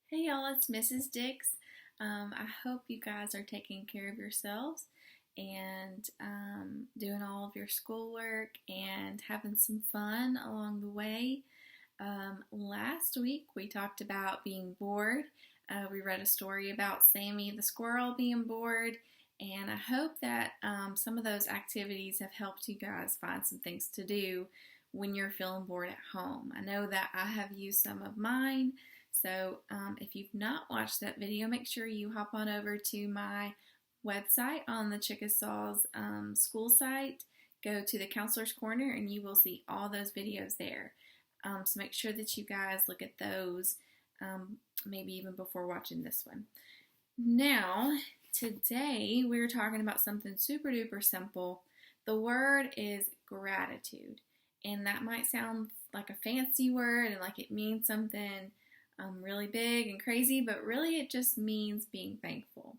Hey y'all, it's Mrs. Dix. I hope you guys are taking care of yourselves and doing all of your schoolwork and having some fun along the way. Last week we talked about being bored. We read a story about Sammy the squirrel being bored, and I hope that some of those activities have helped you guys find some things to do when you're feeling bored at home. I know that I have used some of mine. So if you've not watched that video, make sure you hop on over to my website on the Chickasaws school site. Go to the Counselor's Corner and you will see all those videos there. So make sure that you guys look at those, maybe even before watching this one. Now, today we're talking about something super duper simple. The word is gratitude. And that might sound like a fancy word and like it means something really big and crazy, but really it just means being thankful.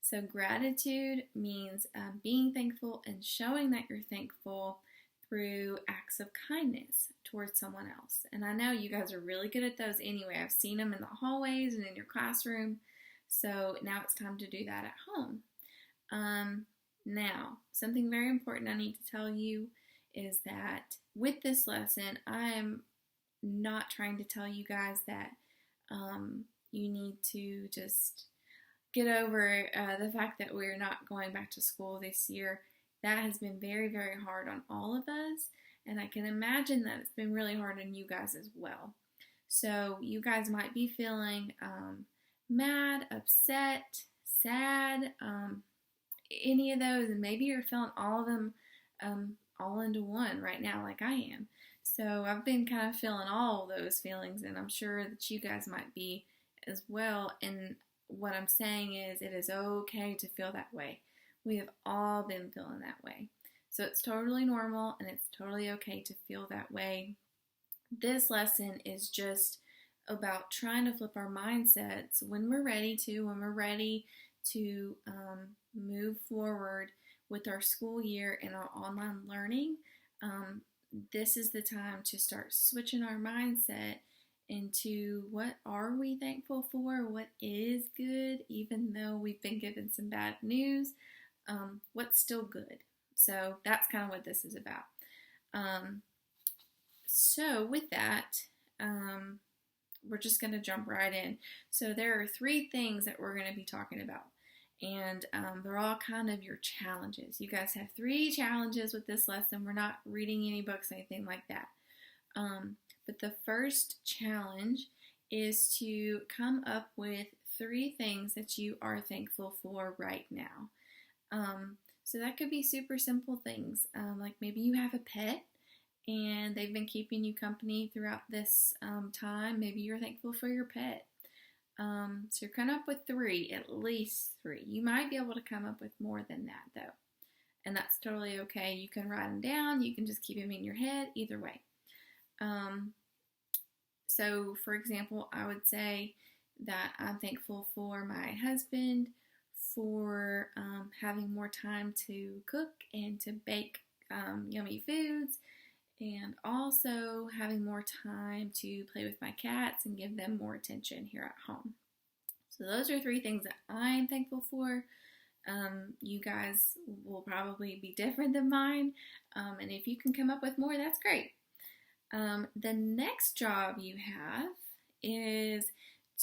So gratitude means being thankful and showing that you're thankful through acts of kindness towards someone else. And I know you guys are really good at those anyway. I've seen them in the hallways and in your classroom. So now it's time to do that at home. Now, something very important I need to tell you is that with this lesson, I'm not trying to tell you guys that you need to just get over the fact that we're not going back to school this year. That has been very, very hard on all of us, and I can imagine that it's been really hard on you guys as well. So you guys might be feeling mad, upset, sad, any of those, and maybe you're feeling all of them all into one right now like I am. So I've been kind of feeling all those feelings, and I'm sure that you guys might be as well. And what I'm saying is it is okay to feel that way. We have all been feeling that way. So it's totally normal and it's totally okay to feel that way. This lesson is just about trying to flip our mindsets when we're ready to move forward with our school year and our online learning. This is the time to start switching our mindset into what are we thankful for, what is good, even though we've been given some bad news, what's still good. So that's kind of what this is about. So with that, we're just going to jump right in. So there are 3 things that we're going to be talking about. And they're all kind of your challenges. You guys have 3 challenges with this lesson. We're not reading any books, anything like that. But the first challenge is to come up with 3 things that you are thankful for right now. So that could be super simple things. Like maybe you have a pet and they've been keeping you company throughout this time. Maybe you're thankful for your pet. So you're coming up with 3, at least 3. You might be able to come up with more than that though. And that's totally okay. You can write them down. You can just keep them in your head. Either way. So for example, I would say that I'm thankful for my husband for having more time to cook and to bake yummy foods, and also having more time to play with my cats and give them more attention here at home. So those are 3 things that I'm thankful for. You guys will probably be different than mine, and if you can come up with more, that's great. The next job you have is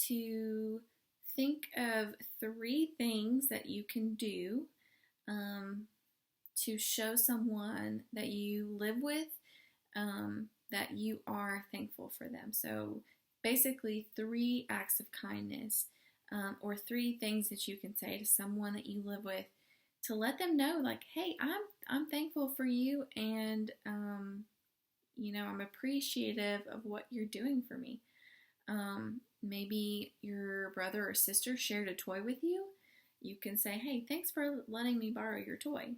to think of 3 things that you can do to show someone that you live with that you are thankful for them. So basically 3 acts of kindness or 3 things that you can say to someone that you live with to let them know, like, hey, I'm thankful for you, and I'm appreciative of what you're doing for me. Maybe your brother or sister shared a toy with you. You can say, hey, thanks for letting me borrow your toy.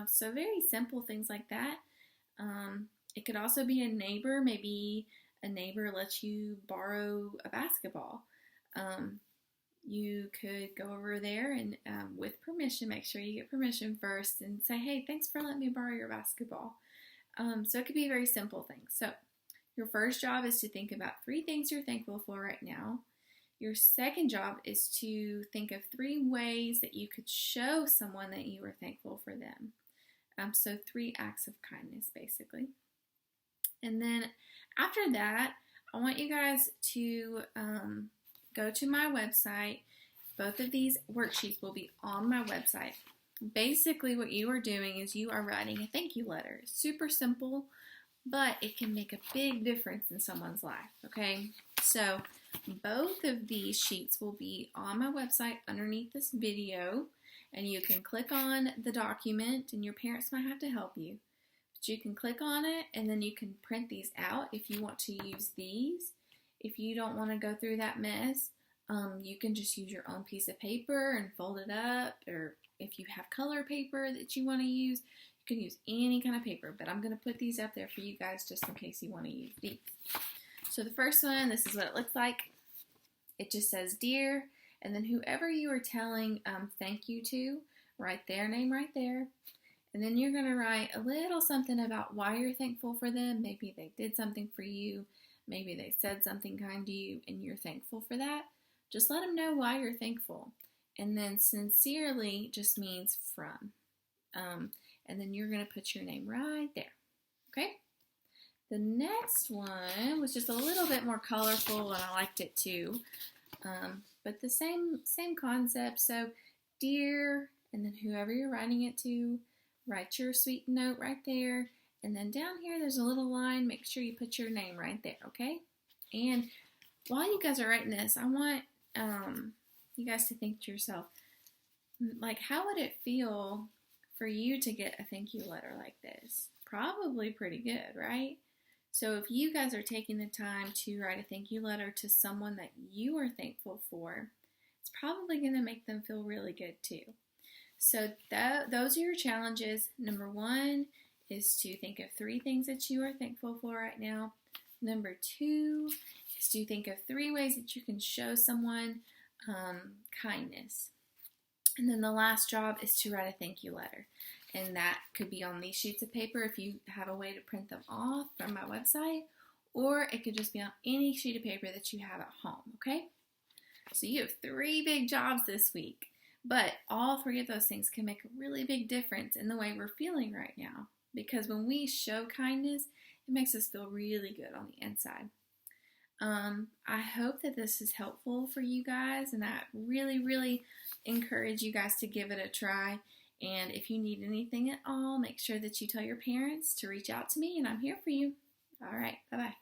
So very simple things like that. It could also be a neighbor. Maybe a neighbor lets you borrow a basketball. You could go over there and with permission, make sure you get permission first and say, hey, thanks for letting me borrow your basketball. So it could be very simple things. So your first job is to think about 3 things you're thankful for right now. Your second job is to think of 3 ways that you could show someone that you are thankful for them. So 3 acts of kindness, basically. And then after that, I want you guys to go to my website. Both of these worksheets will be on my website. Basically, what you are doing is you are writing a thank you letter. It's super simple, but it can make a big difference in someone's life, okay? So both of these sheets will be on my website underneath this video, and you can click on the document, and your parents might have to help you. But you can click on it, and then you can print these out if you want to use these. If you don't want to go through that mess, you can just use your own piece of paper and fold it up, or if you have color paper that you want to use, you can use any kind of paper, but I'm going to put these up there for you guys just in case you want to use these. So the first one, this is what it looks like. It just says, Dear, and then whoever you are telling thank you to, write their name right there. And then you're going to write a little something about why you're thankful for them. Maybe they did something for you. Maybe they said something kind to you and you're thankful for that. Just let them know why you're thankful. And then sincerely just means from. And then you're going to put your name right there. Okay? The next one was just a little bit more colorful, and I liked it too. But the same concept. So, dear, and then whoever you're writing it to, write your sweet note right there. And then down here, there's a little line. Make sure you put your name right there, okay? And while you guys are writing this, I want you guys to think to yourself, like, how would it feel for you to get a thank you letter like this? Probably pretty good, right? So if you guys are taking the time to write a thank you letter to someone that you are thankful for, it's probably going to make them feel really good too. So those are your challenges. Number 1 is to think of 3 things that you are thankful for right now. Number 2 is to think of 3 ways that you can show someone kindness. And then the last job is to write a thank you letter. And that could be on these sheets of paper if you have a way to print them off from my website, or it could just be on any sheet of paper that you have at home, okay? So you have 3 big jobs this week, but all 3 of those things can make a really big difference in the way we're feeling right now, because when we show kindness, it makes us feel really good on the inside. I hope that this is helpful for you guys, and I really encourage you guys to give it a try. And if you need anything at all, make sure that you tell your parents to reach out to me, and I'm here for you. All right, bye-bye.